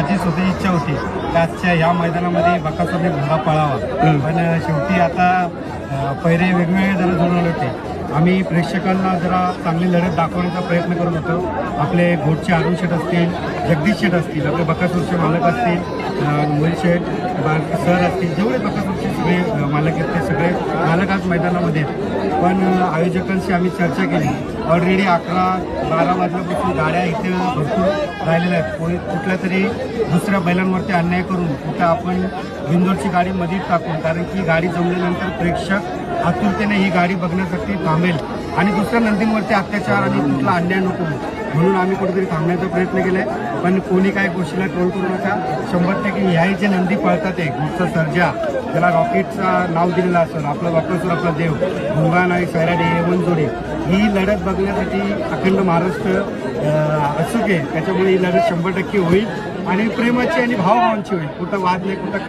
माझी स्वतःची इच्छा होती की आजच्या या मैदानामध्ये बकासूरने घोडा पळावा, पण शेवटी आता पहिरे वेगवेगळे जरा जुळवले होते. आम्ही प्रेक्षकांना जरा चांगली लढत दाखवण्याचा प्रयत्न करत होतो. आपले घोटचे अरुण शेठ असतील, जगदीश शेठ असतील, आपले बकासूरचे मालक असतील, मोहित शेठ सर असतील, जेवढे बकासूरचे सगळे मालक आहेत ते सगळे मालक आज मैदानामध्ये आहेत. पण आयोजकांशी आम्ही चर्चा केली. ऑलरेडी 11-12 वाजल्यापासून गाड्या इथे भरपूर राहिलेल्या आहेत. कुठल्या तरी दुसऱ्या बैलांवरती अन्याय करून कुठं आपण बिंदोरची गाडी मध्येच टाकून, कारण की गाडी जमल्यानंतर प्रेक्षक आतुरतेने ही गाडी बघण्यासाठी थांबेल आणि दुसऱ्या नंदींवरती अत्याचार आणि कुठला अन्याय नको म्हणून आम्ही कुठेतरी थांबण्याचा प्रयत्न केला आहे. पण कोणी काय गोष्टीला ट्रोल करू नका. 100% ह्याही जे नंदी पळतात आहे, गुडचा सर्जा, ज्याला रॉकेटचा नाव दिलेलं असेल, आपला बकासूर, आपला देव, भुंगाण आणि सैराडी एवन जोडी, ही लढत बघण्यासाठी अखंड महाराष्ट्र उत्सुक आहे. त्याच्यामुळे ही लढत 100% होईल आणि प्रेमाची आणि भावभावांची होईल. कुठं वाद नाही, कुठं